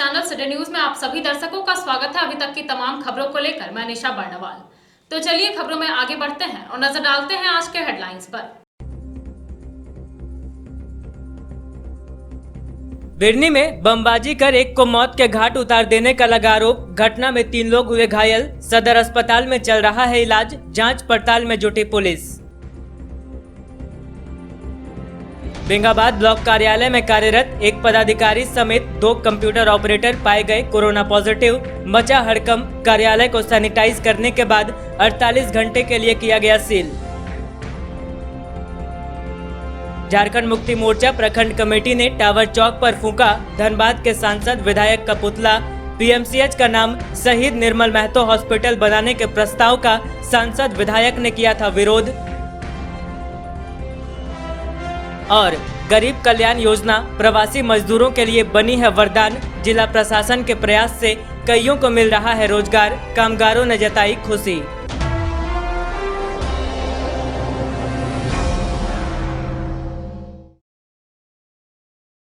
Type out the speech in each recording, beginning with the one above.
Channel city news में आप सभी दर्शकों का स्वागत है। अभी तक की तमाम खबरों को लेकर मैं निशा बर्णवाल। तो चलिए खबरों में आगे बढ़ते हैं और नजर डालते हैं आज के हेडलाइंस पर। बिरनी में बमबाजी कर एक को मौत के घाट उतार देने का लगा आरोप। घटना में 3 लोग हुए घायल। सदर अस्पताल में चल रहा है इलाज। जांच पड़ताल में जुटी पुलिस। बेंगाबाद ब्लॉक कार्यालय में कार्यरत एक पदाधिकारी समेत 2 कंप्यूटर ऑपरेटर पाए गए कोरोना पॉजिटिव। मचा हड़कंप। कार्यालय को सैनिटाइज करने के बाद 48 घंटे के लिए किया गया सील। झारखंड मुक्ति मोर्चा प्रखंड कमेटी ने टावर चौक पर फूंका धनबाद के सांसद विधायक का पुतला। पीएमसीएच का नाम शहीद निर्मल महतो हॉस्पिटल बनाने के प्रस्ताव का सांसद विधायक ने किया था विरोध। और गरीब कल्याण योजना प्रवासी मजदूरों के लिए बनी है वरदान। जिला प्रशासन के प्रयास से कईयों को मिल रहा है रोजगार। कामगारों ने जताई खुशी।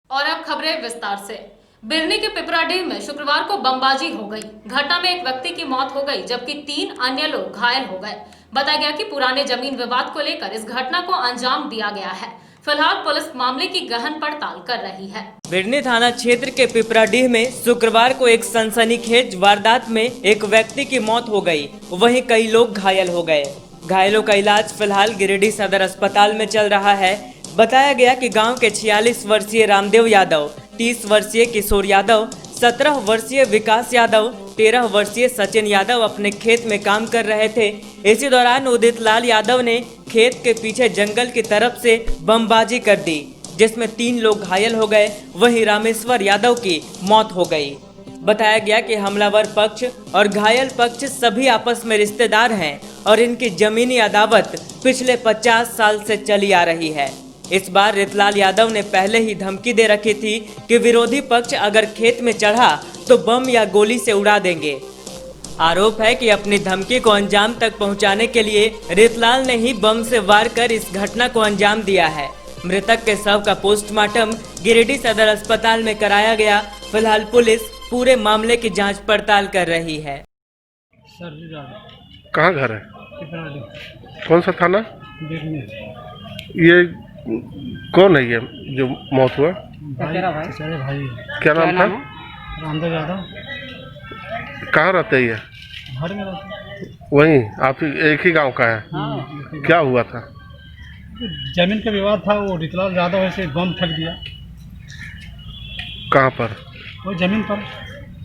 और अब खबरें विस्तार से। बिरनी के पिपराडीह में शुक्रवार को बमबाजी हो गई। घटना में एक व्यक्ति की मौत हो गई जबकि 3 अन्य लोग घायल हो गए। बताया गया कि पुराने जमीन विवाद को लेकर इस घटना को अंजाम दिया गया है। फिलहाल पुलिस मामले की गहन पड़ताल कर रही है। बिरनी थाना क्षेत्र के पिपराडीह में शुक्रवार को एक सनसनीखेज वारदात में एक व्यक्ति की मौत हो गई, वहीं कई लोग घायल हो गए। घायलों का इलाज फिलहाल गिरिडीह सदर अस्पताल में चल रहा है। बताया गया कि गांव के 46 वर्षीय रामदेव यादव, 30 वर्षीय किशोर यादव, 17 वर्षीय विकास यादव, 13 वर्षीय सचिन यादव अपने खेत में काम कर रहे थे। इसी दौरान उदित लाल यादव ने खेत के पीछे जंगल की तरफ से बमबाजी कर दी, जिसमें 3 लोग घायल हो गए। वहीं रामेश्वर यादव की मौत हो गई। बताया गया कि हमलावर पक्ष और घायल पक्ष सभी आपस में रिश्तेदार हैं और इनकी जमीनी अदावत पिछले 50 साल से चली आ रही है। इस बार रितलाल यादव ने पहले ही धमकी दे रखी थी कि विरोधी पक्ष अगर खेत में चढ़ा तो बम या गोली से उड़ा देंगे। आरोप है कि अपनी धमकी को अंजाम तक पहुंचाने के लिए रितलाल ने ही बम से वार कर इस घटना को अंजाम दिया है। मृतक के शव का पोस्टमार्टम गिरिडीह सदर अस्पताल में कराया गया। फिलहाल पुलिस पूरे मामले की जांच पड़ताल कर रही है। कहाँ घर है? कौन सा थाना? ये कौन है ये जो मौत हुआ? भाई। क्या नाम था? रामदेव यादव। कहाँ रहते हैं ये? घर में रहते। वहीं आप एक ही गांव का है? क्या हुआ था? जमीन का विवाद था, वो रितलाल यादव ऐसे बम फेंक दिया। कहाँ पर? वो जमीन पर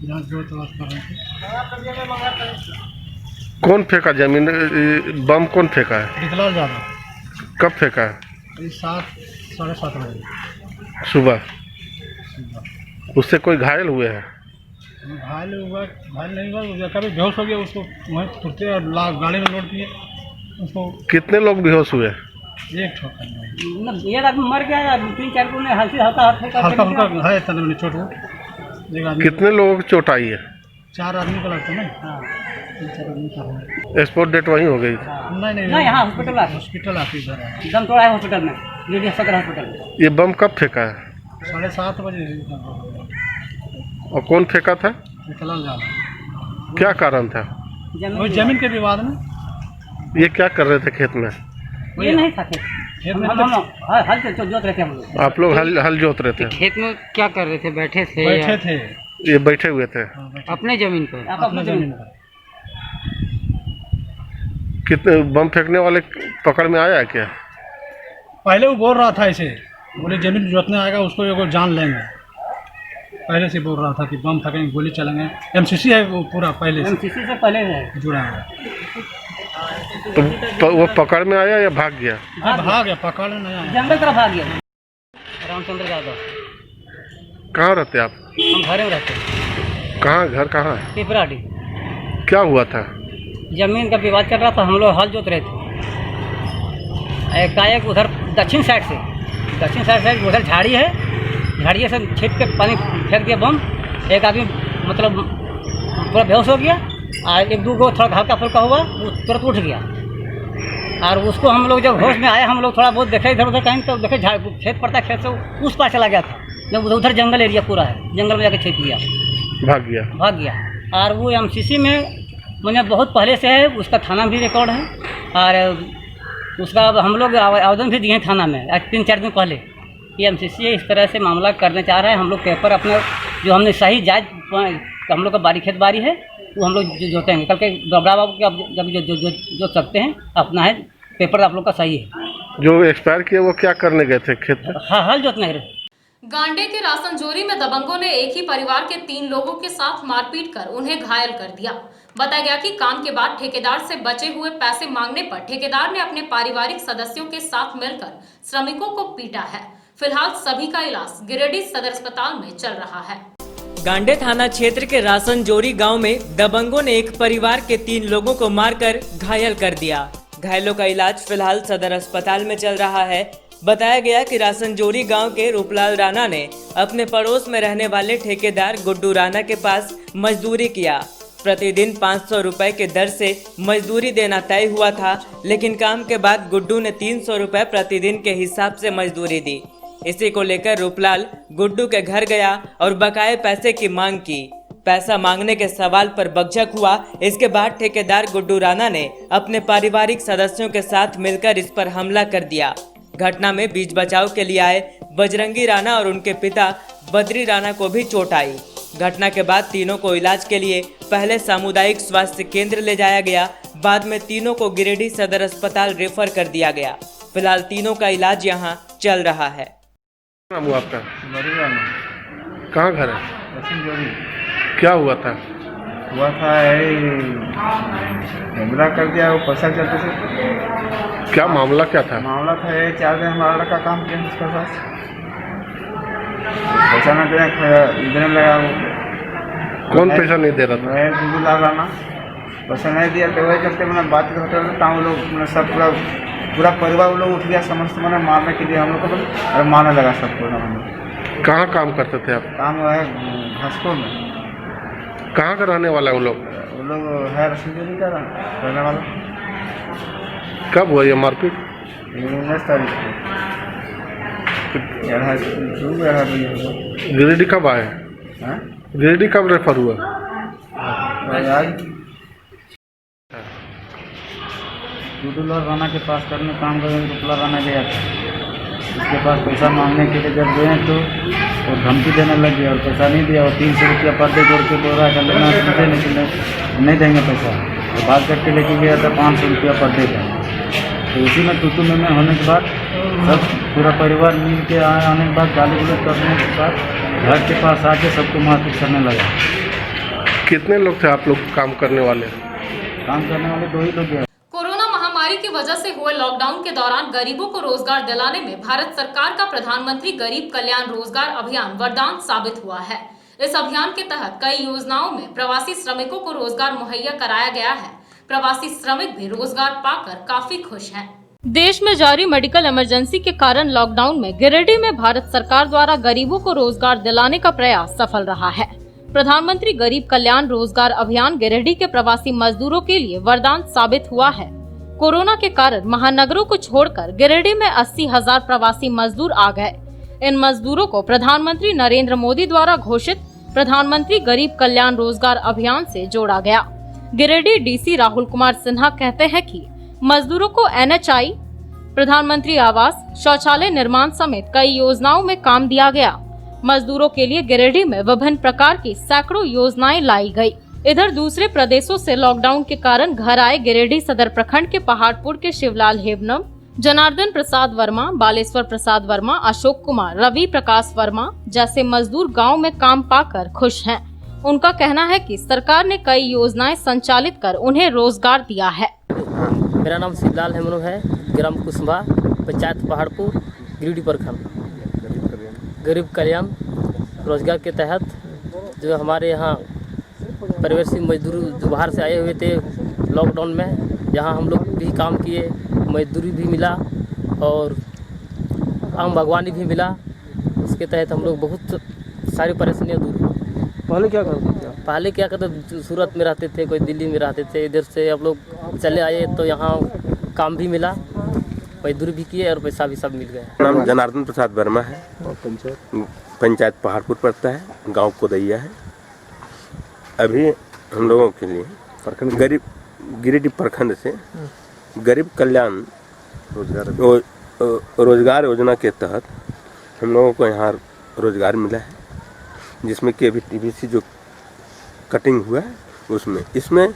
जहाँ जो तलाश कर रहे थे। कौन फेंका जमीन? बम कौन फेंका है? रितलाल यादव। कब फेंका है? 7 साढ़े 7 बजे सुबह। उससे कोई घायल हुए हैं? घायल नहीं हुआ, कभी बेहोश हो गया। उसको वहीं तुरते और गाड़ी में लोड किए उसको। कितने लोग बेहोश हुए? एक ठोकर ये आदमी मर गया, 3-4 को ने हल्का फुल्का है तने में चोट। एक आदमी। कितने लोगों की चोट आई है? 4 आदमी का लगता है ना। 3-4 आदमी का है। स्पॉट डेट वहीं हो गई? नहीं यहाँ हॉस्पिटल आती इधर है। दम तोड़ा है हॉस्पिटल में, गिरिडीह सदर हॉस्पिटल। ये बम कब फेंका है? 7:30 बजे। और कौन फेंका था? रितलाल यादव। क्या कारण था? वो जमीन के विवाद में। ये क्या कर रहे थे खेत में? ये नहीं था खेत में हम हल से जोत रहे थे हम लोग। आप लोग हल जोत रहे थे? खेत में क्या कर रहे थे? बैठे थे? ये बैठे हुए थे अपने जमीन पर? अपने जमीन पर। कितने बम फेंकने वाले पकड़ में आया क्या? पहले वो बोल रहा था ऐसे, बोले जमीन जोतने आएगा उसको एगो जान लेंगे। पहले से बोल रहा था कि बम फेंकेंगे, गोली चलेंगे। एमसीसी है वो पूरा पहले से। एमसीसी से पहले है जुड़ा है। तो वो पकड़ में आया या भाग गया? भाग गया, पकड़ नहीं आया। जंगल तरफ भाग गया। रामचंद्र यादव। कहाँ रहते आप? हम घरे में रहते हैं। कहाँ? घर कहाँ है? पिपराडीह। क्या हुआ था? जमीन का विवाद चल रहा था, हम लोग हल जोत रहे थे। एकाएक उधर दक्षिण साइड से उधर झाड़ी है, झाड़िए से छेद पे पानी फेंक दिया बम। एक आदमी मतलब पूरा बेहोश हो गया और 1-2 को थोड़ा हल्का फुल्का हुआ, वो तुरंत उठ गया। और उसको हम लोग जब होश में आए, हम लोग थोड़ा बहुत देखे इधर उधर कहीं, तो देखे खेत पड़ता है, खेत से उस पार चला गया था। जब उधर जंगल एरिया पूरा है, जंगल में जाकर छेद किया। भाग गया। भाग गया। और वो एमसीसी में मैंने बहुत पहले से है, उसका थाना भी रिकॉर्ड है और उसका अब हम लोग आवेदन भी दिए हैं थाना में आज 3-4 दिन पहले कि एमसीसी इस तरह से मामला करने चाह रहा है। हम लोग पेपर अपने जो हमने सही जायज हम लोग का बारी खेत बारी है वो हम लोग जोतेंगे। कल के गबरा बाबू के अब जब जो सकते हैं अपना है पेपर आप लोग का सही है। जो एक्सपायर किया वो क्या करने गए थे खेत में? हाँ हल जोतने गए। गांडे के रासनजोरी में दबंगों ने एक ही परिवार के 3 लोगों के साथ मारपीट कर उन्हें घायल कर दिया। बताया गया कि काम के बाद ठेकेदार से बचे हुए पैसे मांगने पर ठेकेदार ने अपने पारिवारिक सदस्यों के साथ मिलकर श्रमिकों को पीटा है। फिलहाल सभी का इलाज गिरिडीह सदर अस्पताल में चल रहा है। गांडे थाना क्षेत्र के रासनजोरी गांव में दबंगों ने एक परिवार के 3 लोगों को मारकर घायल कर दिया। घायलों का इलाज फिलहाल सदर अस्पताल में चल रहा है। बताया गया कि रासनजोरी गांव के रूपलाल राणा ने अपने पड़ोस में रहने वाले ठेकेदार गुड्डू राणा के पास मजदूरी किया। प्रतिदिन 500 रुपए के दर से मजदूरी देना तय हुआ था, लेकिन काम के बाद गुड्डू ने 300 रुपए प्रतिदिन के हिसाब से मजदूरी दी। इसी को लेकर रूपलाल गुड्डू के घर गया और बकाये पैसे की मांग की। पैसा मांगने के सवाल पर बकझक हुआ। इसके बाद ठेकेदार गुड्डू राणा ने अपने पारिवारिक सदस्यों के साथ मिलकर इस पर हमला कर दिया। घटना में बीच बचाव के लिए आए बजरंगी राणा और उनके पिता बद्री राणा को भी चोट आई। घटना के बाद तीनों को इलाज के लिए पहले सामुदायिक स्वास्थ्य केंद्र ले जाया गया, बाद में तीनों को गिरिडीह सदर अस्पताल रेफर कर दिया गया। फिलहाल तीनों का इलाज यहां चल रहा है। नाम हुआ आपका? कहाँ घर है? क्या हुआ था? हमला कर दिया, वो पैसा चलते से। क्या मामला क्या था? मामला था ये 4 दिन हमारा लड़का काम किया उसके पास, पैसा न देने लगा वो। कौन पैसा नहीं दे रहा था? मैं गुड्डू लाल राणा पैसा नहीं दिया तो वही चलते मैंने बात करते वो लोग मैंने सब पूरा परिवार वो लोग उठ गया समझ मैंने मारने के लिए हम लोग को और मारने लगा सबको। कहाँ काम करते थे आप? काम है घासको में। कहाँ का रहने वाला है वो लोग? है रसोई का रहने वाला। कब हुआ ये मारपीट? 19 तारीख को। गिरिडीह कब आए? गिरिडीह कब रेफर हुआ? गुड्डू लाल राणा के पास करने काम करने गुड्डू लाल राणा गया था, उसके पास पैसा मांगने के लिए जब गए तो वो धमकी देने लग गया और पैसा नहीं दिया और 300 रुपया पर डे जोड़ के बोल रहा है नहीं देंगे पैसा। तो बात करके लेके गया था 500 रुपया पर डे का। तो उसी में टूटू में होने के बाद सब पूरा परिवार मिल के आने के बाद गाली गलौज करने के बाद घर के पास आके सबको मारपीट करने लगा। कितने लोग थे आप लोग काम करने वाले? काम करने वाले 2 ही लोग। कोरोना महामारी की वजह से हुए लॉकडाउन के दौरान गरीबों को रोजगार दिलाने में भारत सरकार का प्रधानमंत्री गरीब कल्याण रोजगार अभियान वरदान साबित हुआ है। इस अभियान के तहत कई योजनाओं में प्रवासी श्रमिकों को रोजगार मुहैया कराया गया है। प्रवासी श्रमिक भी रोजगार पाकर काफी खुश हैं। देश में जारी मेडिकल इमरजेंसी के कारण लॉकडाउन में गिरिडीह में भारत सरकार द्वारा गरीबों को रोजगार दिलाने का प्रयास सफल रहा है। प्रधानमंत्री गरीब कल्याण रोजगार अभियान गिरिडीह के प्रवासी मजदूरों के लिए वरदान साबित हुआ है। कोरोना के कारण महानगरों को छोड़कर गिरिडीह में 80,000 प्रवासी मजदूर आ गए। इन मजदूरों को प्रधानमंत्री नरेंद्र मोदी द्वारा घोषित प्रधानमंत्री गरीब कल्याण रोजगार अभियान से जोड़ा गया। गिरिडीह डीसी राहुल कुमार सिन्हा कहते हैं कि मजदूरों को NHI, प्रधानमंत्री आवास, शौचालय निर्माण समेत कई योजनाओं में काम दिया गया। मजदूरों के लिए गिरिडीह में विभिन्न प्रकार की सैकड़ों योजनाएं लाई गई। इधर दूसरे प्रदेशों से लॉकडाउन के कारण घर आए गिरिडीह सदर प्रखंड के पहाड़पुर के शिवलाल हेबनम, जनार्दन प्रसाद वर्मा, बालेश्वर प्रसाद वर्मा, अशोक कुमार, रवि प्रकाश वर्मा जैसे मजदूर गांव में काम पाकर खुश हैं। उनका कहना है कि सरकार ने कई योजनाएं संचालित कर उन्हें रोजगार दिया है। मेरा नाम शिवलाल हेमनम है, ग्राम कुसुम्भा, पंचायत पहाड़पुर, गिरिडीह प्रखंड। गरीब कल्याण रोजगार के तहत जो हमारे यहाँ प्रवासी मजदूर जो बाहर से आए हुए थे लॉकडाउन में, यहाँ हम लोग भी काम किए, मजदूरी भी मिला और आम बागवानी भी मिला। इसके तहत हम लोग बहुत सारी परेशानियाँ दूर हुई। पहले क्या करते थे? पहले क्या करते, सूरत में रहते थे, कोई दिल्ली में रहते थे, इधर से हम लोग चले आए तो यहाँ काम भी मिला, मजदूरी भी किए और पैसा भी सब मिल गया। नाम जनार्दन प्रसाद वर्मा है, पंचायत पहाड़पुर पड़ता है, गांव कोदैया है। अभी हम लोगों के लिए गरीब गिरिडीह प्रखंड से गरीब कल्याण रोजगार योजना के तहत हम लोगों को यहाँ रोजगार मिला है, जिसमें कि अभी टीबीसी जो कटिंग हुआ है उसमें इसमें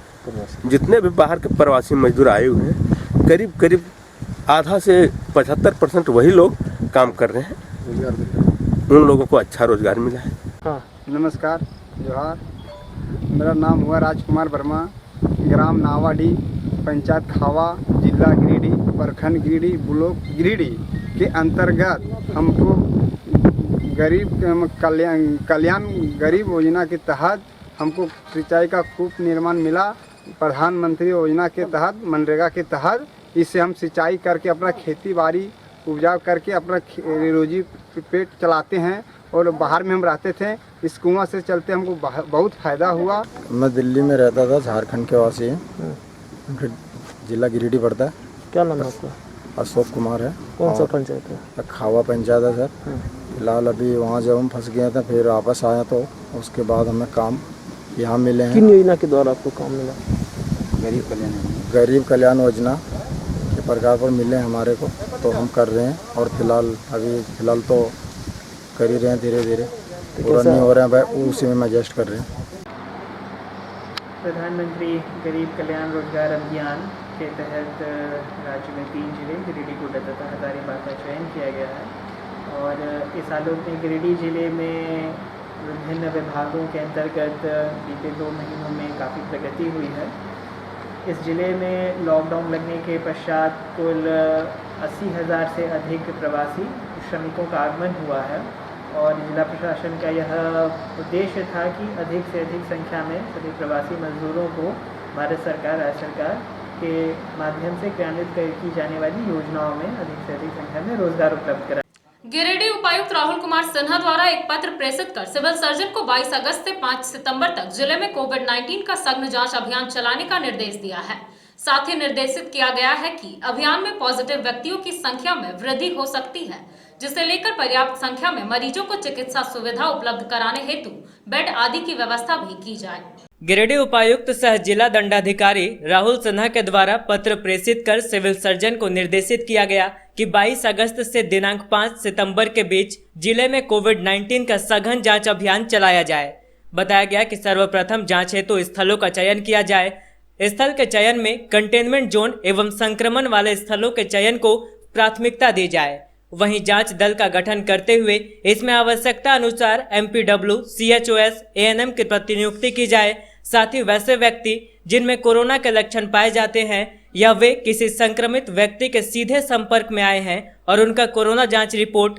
जितने भी बाहर के प्रवासी मजदूर आए हुए हैं करीब करीब आधा से 75% वही लोग काम कर रहे हैं। उन लोगों को अच्छा रोजगार मिला है। नमस्कार, जोहार। मेरा नाम हुआ राजकुमार वर्मा, ग्राम नावाडी, पंचायत खावा, जिला गिरिडीह, प्रखंड गिरिडीह, ब्लॉक गिरिडीह के अंतर्गत हमको गरीब कल्याण गरीब योजना के तहत हमको सिंचाई का कूप निर्माण मिला। प्रधानमंत्री योजना के तहत, मनरेगा के तहत इससे हम सिंचाई करके अपना खेती बाड़ी उपजाऊ करके अपना रोजी पेट चलाते हैं। और बाहर में हम रहते थे, इस कुआं से चलते हमको बहुत फ़ायदा हुआ। मैं दिल्ली में रहता था, झारखंड के वासी हैं, जिला गिरिडीह पड़ता है। क्या नाम है आपका? अशोक कुमार है। कौन सा पंचायत है? खावा पंचायत है सर। फिलहाल अभी वहाँ जब हम फंस गए थे फिर वापस आया तो उसके बाद हमें काम यहाँ मिले हैं। किन योजना के द्वारा आपको काम मिला? गरीब कल्याण योजना के प्रकार पर मिले हमारे को, तो हम कर रहे हैं। और फिलहाल तो कर ही रहे हैं, धीरे धीरे पूरा नहीं हो रहा है भाई, उसी में एडजस्ट कर रहे हैं। प्रधानमंत्री गरीब कल्याण रोजगार अभियान के तहत राज्य में 3 जिले गिरिडीह, कोटा तथा हजारीबाग का चयन किया गया है। और इस आलोक में गिरिडीह जिले में विभिन्न विभागों के अंतर्गत बीते 2 महीनों में काफ़ी प्रगति हुई है। इस जिले में लॉकडाउन लगने के पश्चात कुल 80,000 से अधिक प्रवासी श्रमिकों का आगमन हुआ है। और जिला प्रशासन का यह उद्देश्य था कि अधिक से अधिक संख्या में सभी प्रवासी मजदूरों को भारत सरकार, राज्य सरकार के माध्यम से क्रियान्वित की जाने वाली योजनाओं में अधिक से अधिक संख्या में रोजगार उपलब्ध कराया। गिरिडीह उपायुक्त राहुल कुमार सिन्हा द्वारा एक पत्र प्रेषित कर सिविल सर्जन को 22 अगस्त से 5 सितंबर तक जिले में कोविड-19 का सघन जांच अभियान चलाने का निर्देश दिया है। साथ ही निर्देशित किया गया है कि अभियान में पॉजिटिव व्यक्तियों की संख्या में वृद्धि हो सकती है, जिसे लेकर पर्याप्त संख्या में मरीजों को चिकित्सा सुविधा उपलब्ध कराने हेतु बेड आदि की व्यवस्था भी की जाए। गिरिडीह उपायुक्त सह जिला दंडाधिकारी राहुल सिन्हा के द्वारा पत्र प्रेषित कर सिविल सर्जन को निर्देशित किया गया कि 22 अगस्त से दिनांक 5 सितंबर के बीच जिले में कोविड-19 का सघन जांच अभियान चलाया जाए। बताया गया कि सर्वप्रथम जांच हेतु स्थलों का चयन किया जाए। स्थल के चयन में कंटेनमेंट जोन एवं संक्रमण वाले स्थलों के चयन को प्राथमिकता दी जाए। वहीं जांच दल का गठन करते हुए इसमें आवश्यकता अनुसार MPW, CHOS, ANM की प्रतिनियुक्ति की जाए। साथ ही वैसे व्यक्ति जिनमें कोरोना के लक्षण पाए जाते हैं या वे किसी संक्रमित व्यक्ति के सीधे संपर्क में आए हैं और उनका कोरोना जांच रिपोर्ट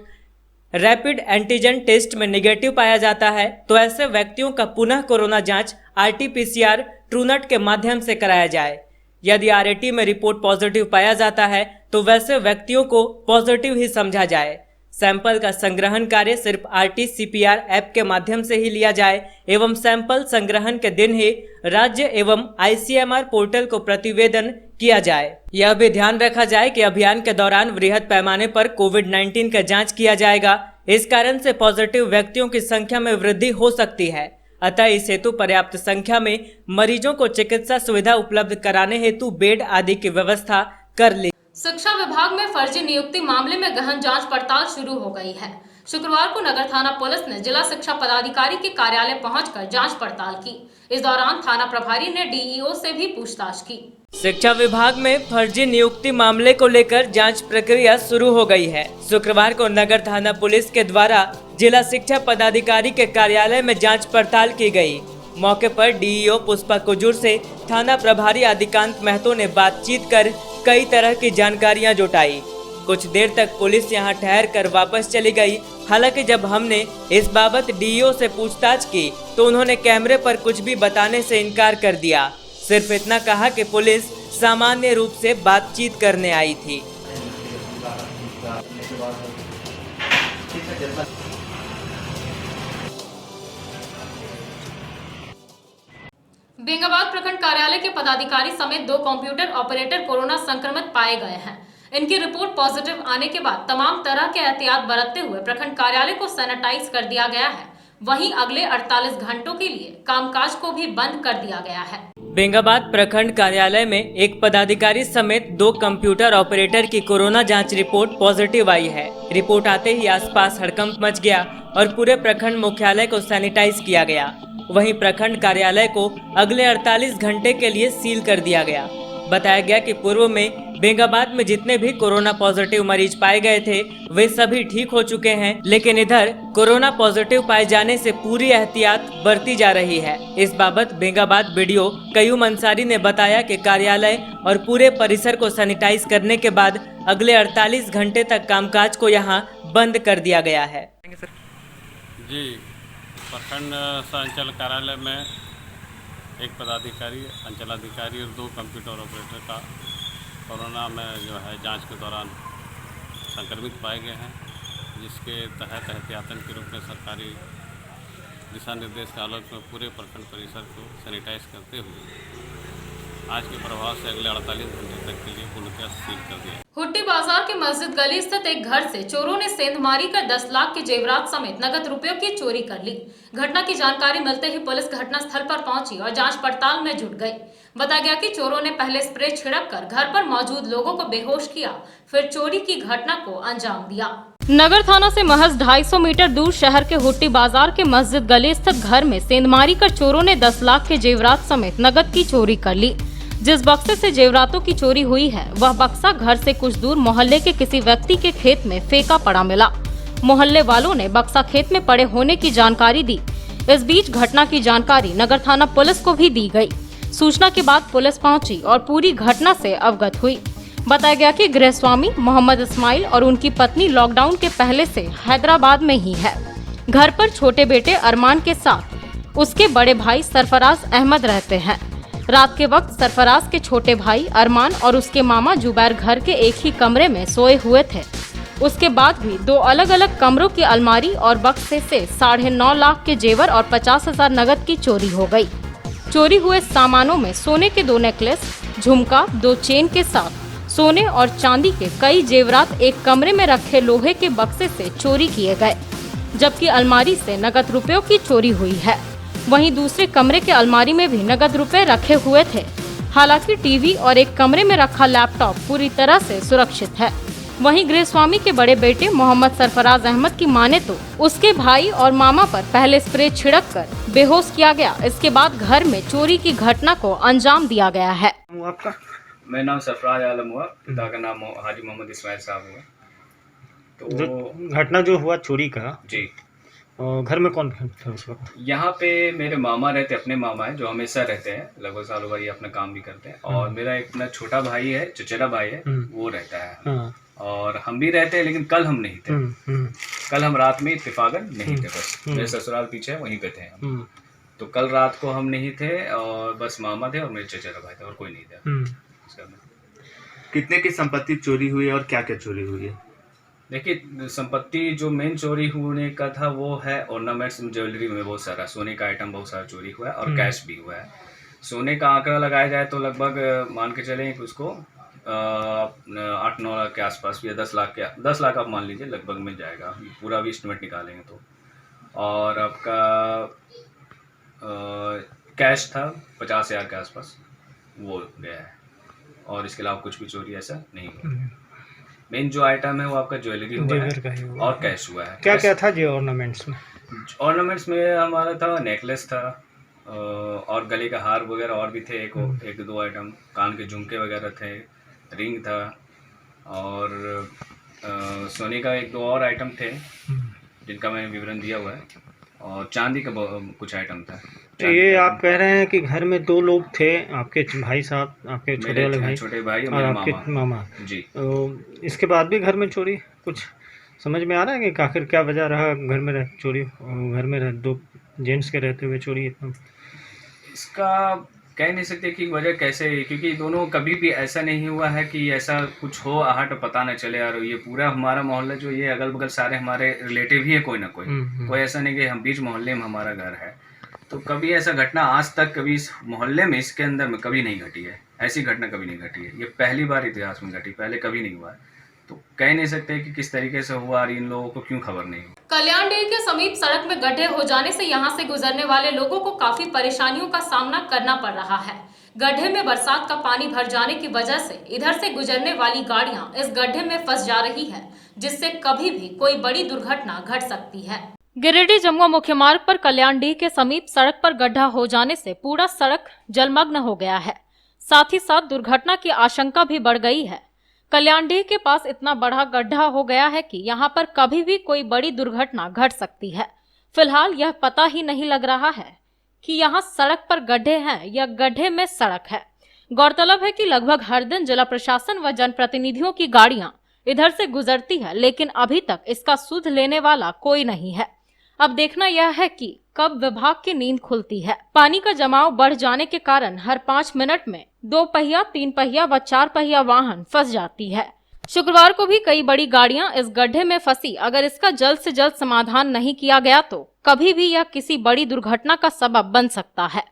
रैपिड एंटीजन टेस्ट में निगेटिव पाया जाता है, तो ऐसे व्यक्तियों का पुनः कोरोना जांच RT-PCR ट्रूनेट के माध्यम से कराया जाए। यदि RAT में रिपोर्ट पॉजिटिव पाया जाता है तो वैसे व्यक्तियों को पॉजिटिव ही समझा जाए। सैंपल का संग्रहण कार्य सिर्फ RT-CPR ऐप के माध्यम से ही लिया जाए एवं सैंपल संग्रहण के दिन ही राज्य एवं ICMR पोर्टल को प्रतिवेदन किया जाए। यह भी ध्यान रखा जाए कि अभियान के दौरान वृहद पैमाने पर कोविड-19 का जांच किया जाएगा। इस कारण से पॉजिटिव व्यक्तियों की संख्या में वृद्धि हो सकती है। अतः इस हेतु पर्याप्त संख्या में मरीजों को चिकित्सा सुविधा उपलब्ध कराने हेतु बेड आदि की व्यवस्था कर ली। शिक्षा विभाग में फर्जी नियुक्ति मामले में गहन जांच पड़ताल शुरू हो गई है। शुक्रवार को नगर थाना पुलिस ने जिला शिक्षा पदाधिकारी के कार्यालय पहुंचकर जांच पड़ताल की। इस दौरान थाना प्रभारी ने DEO से भी पूछताछ की। शिक्षा विभाग में फर्जी नियुक्ति मामले को लेकर जांच प्रक्रिया शुरू हो गई है। शुक्रवार को नगर थाना पुलिस के द्वारा जिला शिक्षा पदाधिकारी के कार्यालय में जांच पड़ताल की गई। मौके पर DEO पुष्पा कुजूर से थाना प्रभारी आदिकांत महतो ने बातचीत कर कई तरह की जानकारियां जुटाई। कुछ देर तक पुलिस यहां ठहर कर वापस चली गई। हालांकि जब हमने इस बाबत DEO से पूछताछ की तो उन्होंने कैमरे पर कुछ भी बताने से इनकार कर दिया। सिर्फ इतना कहा कि पुलिस सामान्य रूप से बातचीत करने आई थी। बेंगाबाद प्रखंड कार्यालय के पदाधिकारी समेत 2 कंप्यूटर ऑपरेटर कोरोना संक्रमित पाए गए हैं। इनकी रिपोर्ट पॉजिटिव आने के बाद तमाम तरह के एहतियात बरतते हुए प्रखंड कार्यालय को सैनिटाइज कर दिया गया है। वहीं अगले 48 घंटों के लिए कामकाज को भी बंद कर दिया गया है। बेंगाबाद प्रखंड कार्यालय में एक पदाधिकारी समेत 2 कंप्यूटर ऑपरेटर की कोरोना जांच रिपोर्ट पॉजिटिव आई है। रिपोर्ट आते ही आसपास हड़कंप मच गया और पूरे प्रखंड मुख्यालय को सैनिटाइज किया गया। वहीं प्रखंड कार्यालय को अगले 48 घंटे के लिए सील कर दिया गया। बताया गया कि पूर्व में बेंगाबाद में जितने भी कोरोना पॉजिटिव मरीज पाए गए थे वे सभी ठीक हो चुके हैं, लेकिन इधर कोरोना पॉजिटिव पाए जाने से पूरी एहतियात बरती जा रही है। इस बाबत बेंगाबाद बीडीओ कयूम अंसारी ने बताया कि कार्यालय और पूरे परिसर को सैनिटाइज करने के बाद अगले 48 घंटे तक कामकाज को यहां बंद कर दिया गया है। जी, प्रखंड अंचल कार्यालय में एक पदाधिकारी, अंचलाधिकारी और 2 कंप्यूटर ऑपरेटर का कोरोना में जो है जांच के दौरान संक्रमित पाए गए हैं, जिसके तहत एहतियातन के रूप में सरकारी दिशा निर्देश के आलोक में पूरे प्रखंड परिसर को सैनिटाइज करते हुए आज के प्रभाव से अगले 48 घंटे तक के लिए पूर्णतः सील कर दिया। हुट्टी बाजार के मस्जिद गली स्थित एक घर से चोरों ने सेंधमारी कर 10 लाख के जेवरात समेत नगद रुपयों की चोरी कर ली। घटना की जानकारी मिलते ही पुलिस घटनास्थल पर पहुंची और जांच पड़ताल में जुट गई। बताया गया कि चोरों ने पहले स्प्रे छिड़क कर घर पर मौजूद लोगों को बेहोश किया, फिर चोरी की घटना को अंजाम दिया। नगर थाना से महज 250 मीटर दूर शहर के हुट्टी बाजार के मस्जिद गली स्थित घर में सेंधमारी कर चोरों ने 10 लाख के जेवरात समेत नगद की चोरी कर ली। जिस बक्से से जेवरातों की चोरी हुई है वह बक्सा घर से कुछ दूर मोहल्ले के किसी व्यक्ति के खेत में फेंका पड़ा मिला। मोहल्ले वालों ने बक्सा खेत में पड़े होने की जानकारी दी। इस बीच घटना की जानकारी नगर थाना पुलिस को भी दी गई। सूचना के बाद पुलिस पहुंची और पूरी घटना से अवगत हुई। बताया गया कि गृहस्वामी मोहम्मद इस्माइल और उनकी पत्नी लॉकडाउन के पहले से हैदराबाद में ही है। घर पर छोटे बेटे अरमान के साथ उसके बड़े भाई सरफराज अहमद रहते हैं। रात के वक्त सरफराज के छोटे भाई अरमान और उसके मामा जुबैर घर के एक ही कमरे में सोए हुए थे। उसके बाद भी 2 अलग अलग कमरों की अलमारी और बक्से से 9.5 लाख के जेवर और 50,000 नगद की चोरी हो गई। चोरी हुए सामानों में सोने के 2 नेकलेस, झुमका, 2 चेन के साथ सोने और चांदी के कई जेवरात एक कमरे में रखे लोहे के बक्से से चोरी किए गए, जबकि अलमारी से नगद रुपयों की चोरी हुई है। वहीं दूसरे कमरे के अलमारी में भी नगद रुपए रखे हुए थे। हालांकि टीवी और एक कमरे में रखा लैपटॉप पूरी तरह से सुरक्षित है। वहीं गृहस्वामी के बड़े बेटे मोहम्मद सरफराज अहमद की माने तो उसके भाई और मामा पर पहले स्प्रे छिड़क कर बेहोश किया गया। इसके बाद घर में चोरी की घटना को अंजाम दिया गया है। आपका? मेरा नाम सरफराज आलम हुआ, पिता का नाम हाजी मोहम्मद इस्माइल साहब हुआ। तो घटना जो हुआ चोरी का जी, और घर में कौन था उस वक्त? यहाँ पे मेरे मामा रहते, अपने मामा है जो हमेशा रहते हैं, लगभग सालों भर ये अपना काम भी करते हैं। और मेरा एक अपना छोटा भाई है, चचेरा भाई है, वो रहता है। और हम भी रहते हैं, लेकिन कल हम नहीं थे। कल हम रात में इत्तेफाकन नहीं थे, बस मेरे ससुराल पीछे है, वहीं पे थे हम। तो कल रात को हम नहीं थे और बस मामा थे और मेरे चचेरा भाई थे और कोई नहीं था। कितने की संपत्ति चोरी हुई है और क्या क्या चोरी हुई है? देखिए, संपत्ति जो मेन चोरी होने का था वो है ऑर्नामेंट्स, ज्वेलरी में बहुत सारा सोने का आइटम बहुत सारा चोरी हुआ है और कैश भी हुआ है। सोने का आंकड़ा लगाया जाए तो लगभग मान के चलें कि उसको 8-9 लाख के आसपास या 10 लाख आप मान लीजिए लगभग मिल जाएगा, पूरा भी एस्टिमेट निकालेंगे तो। और आपका कैश था 50,000 के आसपास, वो गया है। और इसके अलावा कुछ भी चोरी ऐसा नहीं हुआ। मेन जो आइटम है वो आपका ज्वेलरी हुआ है और कैश हुआ है। क्या क्या था जी ऑर्नामेंट्स में? ऑर्नामेंट्स में हमारा था नेकलेस था और गले का हार वगैरह और भी थे, एक दो आइटम, कान के झुमके वगैरह थे, रिंग था और सोने का 1-2 और आइटम थे जिनका मैंने विवरण दिया हुआ है, और चांदी का कुछ आइटम था। ये आप कह रहे हैं कि घर में 2 लोग थे, आपके भाई साहब, आपके छोटे वाले भाई, छोटे भाई और आपके मामा जी। तो इसके बाद भी घर में चोरी, कुछ समझ में आ रहा है कि आखिर क्या वजह रहा घर में चोरी, घर में 2 जेंट्स के रहते हुए चोरी इतना? इसका कह नहीं सकते कि वजह कैसे, क्योंकि दोनों कभी भी ऐसा नहीं हुआ है कि ऐसा कुछ हो आहट पता न चले। और ये पूरा हमारा मोहल्ला जो ये अगल बगल सारे हमारे रिलेटिव ही है, कोई ना कोई ऐसा नहीं कि हम बीच मोहल्ले में हमारा घर है। तो कभी ऐसा घटना आज तक कभी इस मोहल्ले में, इसके अंदर में कभी नहीं घटी है। ऐसी घटना कभी नहीं घटी है, ये पहली बार इतिहास में घटी, पहले कभी नहीं हुआ है। तो कह नहीं सकते कि किस तरीके से हुआ और इन लोगों को क्यों खबर नहीं। कल्याण डीह के समीप सड़क में गड्ढे हो जाने से यहां से गुजरने वाले लोगों को काफी परेशानियों का सामना करना पड़ रहा है। गड्ढे में बरसात का पानी भर जाने की वजह से इधर से गुजरने वाली गाड़ियां इस गड्ढे में फंस जा रही है, जिससे कभी भी कोई बड़ी दुर्घटना घट सकती है। गिरिडीह जमुआ मुख्य मार्ग पर कल्याण डीह के समीप सड़क पर गड्ढा हो जाने से पूरा सड़क जलमग्न हो गया है। साथ ही साथ दुर्घटना की आशंका भी बढ़ गई है। कल्याण डीह के पास इतना बड़ा गड्ढा हो गया है कि यहाँ पर कभी भी कोई बड़ी दुर्घटना घट सकती है। फिलहाल यह पता ही नहीं लग रहा है कि यहाँ सड़क पर गड्ढे हैं या गड्ढे में सड़क है। गौरतलब है कि लगभग हर दिन जिला प्रशासन व जनप्रतिनिधियों की गाड़ियां इधर से गुजरती है, लेकिन अभी तक इसका सुध लेने वाला कोई नहीं है। अब देखना यह है कि कब विभाग की नींद खुलती है। पानी का जमाव बढ़ जाने के कारण हर 5 मिनट में 2 पहिया, 3 पहिया व 4 पहिया वाहन फंस जाती है। शुक्रवार को भी कई बड़ी गाड़ियां इस गड्ढे में फंसी। अगर इसका जल्द से जल्द समाधान नहीं किया गया तो कभी भी यह किसी बड़ी दुर्घटना का सबब बन सकता है।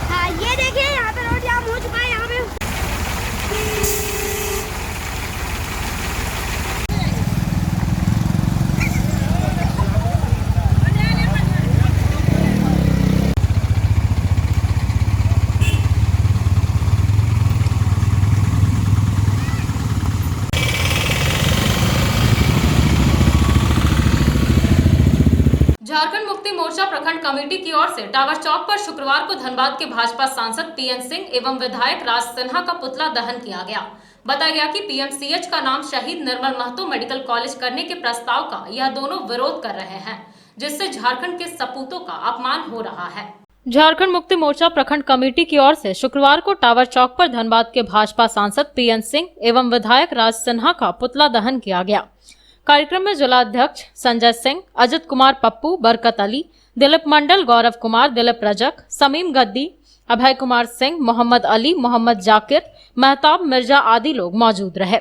हाँ, ये देखिए यहाँ पे रोड जाम हो चुका है। यहाँ पे झारखंड मुक्ति मोर्चा प्रखंड कमेटी की ओर से टावर चौक पर शुक्रवार को धनबाद के भाजपा सांसद पीएन सिंह एवं विधायक राज सिन्हा का पुतला दहन किया गया। बताया गया कि पीएमसीएच का नाम शहीद निर्मल महतो मेडिकल कॉलेज करने के प्रस्ताव का यह दोनों विरोध कर रहे हैं, जिससे झारखंड के सपूतों का अपमान हो रहा है। झारखंड मुक्ति मोर्चा प्रखंड कमेटी की ओर से शुक्रवार को टावर चौक पर धनबाद के भाजपा सांसद पीएन सिंह एवं विधायक राज सिन्हा का पुतला दहन किया गया। कार्यक्रम में जिला अध्यक्ष संजय सिंह, अजित कुमार पप्पू, बरकत अली, दिलीप मंडल, गौरव कुमार, दिलीप रजक, समीम गद्दी, अभय कुमार सिंह, मोहम्मद अली, मोहम्मद जाकिर, महताब मिर्जा आदि लोग मौजूद रहे।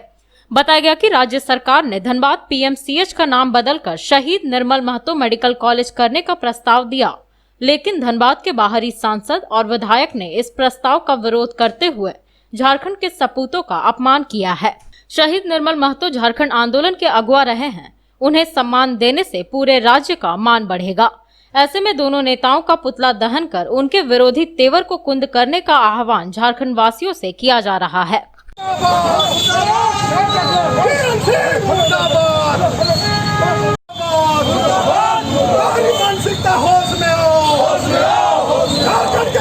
बताया गया कि राज्य सरकार ने धनबाद पीएमसीएच का नाम बदलकर शहीद निर्मल महतो मेडिकल कॉलेज करने का प्रस्ताव दिया, लेकिन धनबाद के बाहरी सांसद और विधायक ने इस प्रस्ताव का विरोध करते हुए झारखंड के सपूतों का अपमान किया है। शहीद निर्मल महतो झारखंड आंदोलन के अगुवा रहे हैं। उन्हें सम्मान देने से पूरे राज्य का मान बढ़ेगा। ऐसे में दोनों नेताओं का पुतला दहन कर उनके विरोधी तेवर को कुंद करने का आह्वान झारखंड वासियों से किया जा रहा है।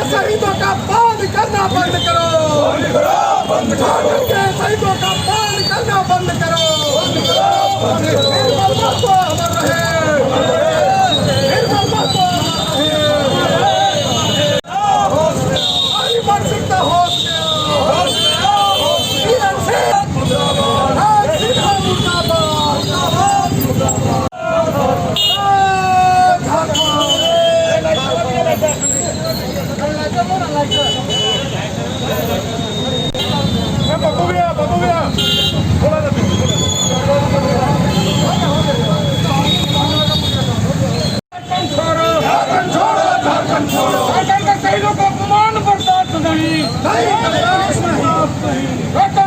शहीदों का पान करना बंद करो, झारखंड के शहीदों का पान करना बंद करो, निर्मल महतो अमर रहे, निर्मल महतो अमर रहे, हरिवंश सिंह का होश में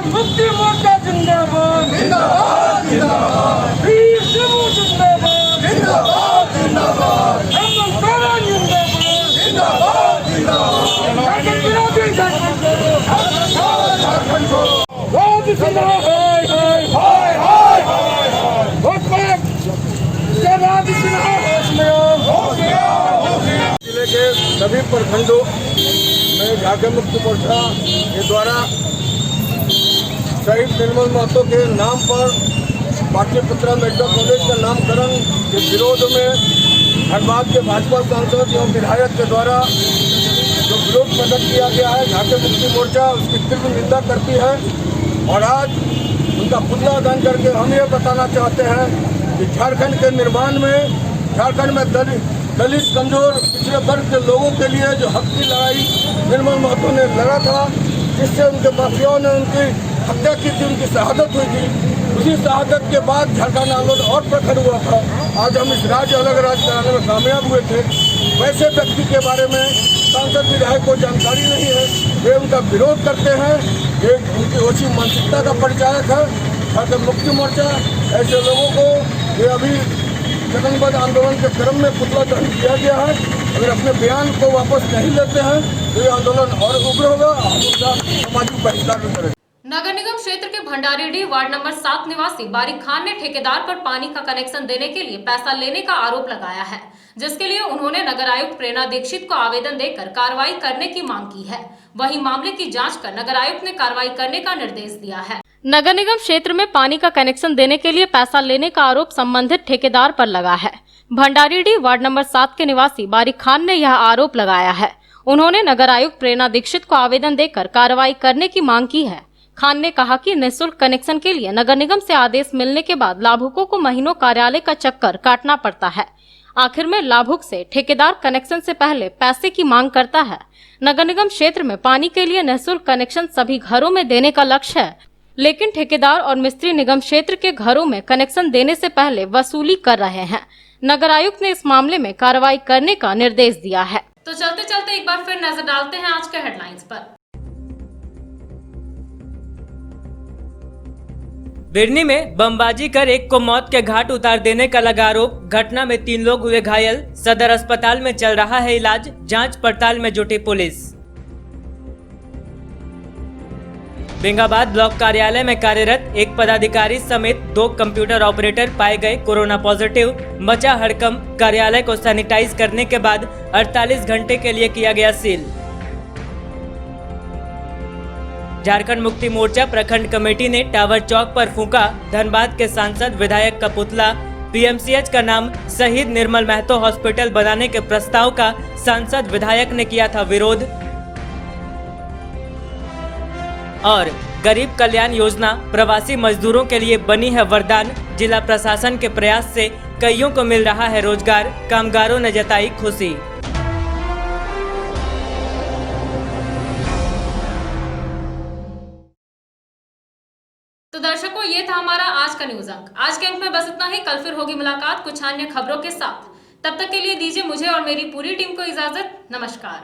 मुक्ति मोर्चा जिंदाबाद, जिंदाबाद, जिंदाबाद, वीर शिवू जिंदाबाद, जिंदाबाद, जिंदाबाद, हेमंत सोरेन जिंदाबाद, जिंदाबाद, जिंदाबाद, विरोधी झारखंड छोड़ो, राज सिन्हा हाय हाय हाय हाय हाय हाय, राज सिन्हा होश में आओ। जिले के सभी प्रखंडों में झारखंड मुक्ति मोर्चा के द्वारा शहीद निर्मल महतो के नाम पर पाटलिपुत्रा मेडिकल कॉलेज का नामकरण के विरोध में धनबाद के भाजपा सांसद एवं विधायक के द्वारा जो विरोध प्रकट किया गया है, झारखंड मुक्ति मोर्चा उसकी तीव्र निंदा करती है। और आज उनका पुतला दान करके हम ये बताना चाहते हैं कि झारखंड के निर्माण में, झारखंड में दलित कमजोर पिछड़े वर्ग के लोगों के लिए जो हक की लड़ाई निर्मल महतो ने लड़ा था, जिससे उनके माफियाओं ने उनकी हत्या की थी, उनकी शहादत हुई थी। उसी शहादत के बाद झारखंड आंदोलन और प्रखर हुआ था। आज हम इस राज्य अलग राज्य कराने में कामयाब हुए थे। वैसे व्यक्ति के बारे में सांसद विधायक को जानकारी नहीं है, वे उनका विरोध करते हैं, ये उनकी ओछी मानसिकता का परिचायक है। झारखंड मुक्ति मोर्चा ऐसे लोगों को ये अभी जगनबद्ध आंदोलन के क्रम में पुतला दहन किया गया है। अगर अपने बयान को वापस नहीं लेते हैं तो ये आंदोलन और उग्र होगा। हम उनका सामाजिक बहिष्कार भी करेंगे। नगर निगम क्षेत्र के भंडारीडीह वार्ड नंबर 7 निवासी बारिक खान ने ठेकेदार पर पानी का कनेक्शन देने के लिए पैसा लेने का आरोप लगाया है, जिसके लिए उन्होंने नगर आयुक्त प्रेरणा दीक्षित को आवेदन देकर कार्रवाई करने की मांग की है। वहीं मामले की जांच कर नगर आयुक्त ने कार्रवाई करने का निर्देश दिया है। नगर निगम क्षेत्र में पानी का कनेक्शन देने के लिए पैसा लेने का आरोप संबंधित ठेकेदार पर लगा है। भंडारीडीह वार्ड नंबर 7 के निवासी बारिक खान ने यह आरोप लगाया है। उन्होंने नगर आयुक्त प्रेरणा दीक्षित को आवेदन देकर कार्रवाई करने की मांग की है। खान ने कहा कि निःशुल्क कनेक्शन के लिए नगर निगम से आदेश मिलने के बाद लाभुकों को महीनों कार्यालय का चक्कर काटना पड़ता है। आखिर में लाभुक से ठेकेदार कनेक्शन से पहले पैसे की मांग करता है। नगर निगम क्षेत्र में पानी के लिए निःशुल्क कनेक्शन सभी घरों में देने का लक्ष्य है, लेकिन ठेकेदार और मिस्त्री निगम क्षेत्र के घरों में कनेक्शन देने से पहले वसूली कर रहे हैं। नगर आयुक्त ने इस मामले में कार्रवाई करने का निर्देश दिया है। तो चलते चलते एक बार फिर नजर डालते हैं आज के हेडलाइंस पर। बिरनी में बमबाजी कर एक को मौत के घाट उतार देने का लगा आरोप। घटना में 3 लोग हुए घायल। सदर अस्पताल में चल रहा है इलाज। जांच पड़ताल में जुटी पुलिस। बेंगाबाद ब्लॉक कार्यालय में कार्यरत एक पदाधिकारी समेत 2 कंप्यूटर ऑपरेटर पाए गए कोरोना पॉजिटिव। मचा हड़कंप। कार्यालय को सैनिटाइज करने के बाद 48 घंटे के लिए किया गया सील। झारखंड मुक्ति मोर्चा प्रखंड कमेटी ने टावर चौक पर फूंका धनबाद के सांसद विधायक का पुतला। पीएमसीएच का नाम शहीद निर्मल महतो हॉस्पिटल बनाने के प्रस्ताव का सांसद विधायक ने किया था विरोध। और गरीब कल्याण योजना प्रवासी मजदूरों के लिए बनी है वरदान। जिला प्रशासन के प्रयास से कईयों को मिल रहा है रोजगार। कामगारों ने जताई खुशी। तो दर्शकों, ये था हमारा आज का न्यूज अंक। आज के अंक में बस इतना ही। कल फिर होगी मुलाकात कुछ अन्य खबरों के साथ। तब तक के लिए दीजिए मुझे और मेरी पूरी टीम को इजाजत। नमस्कार।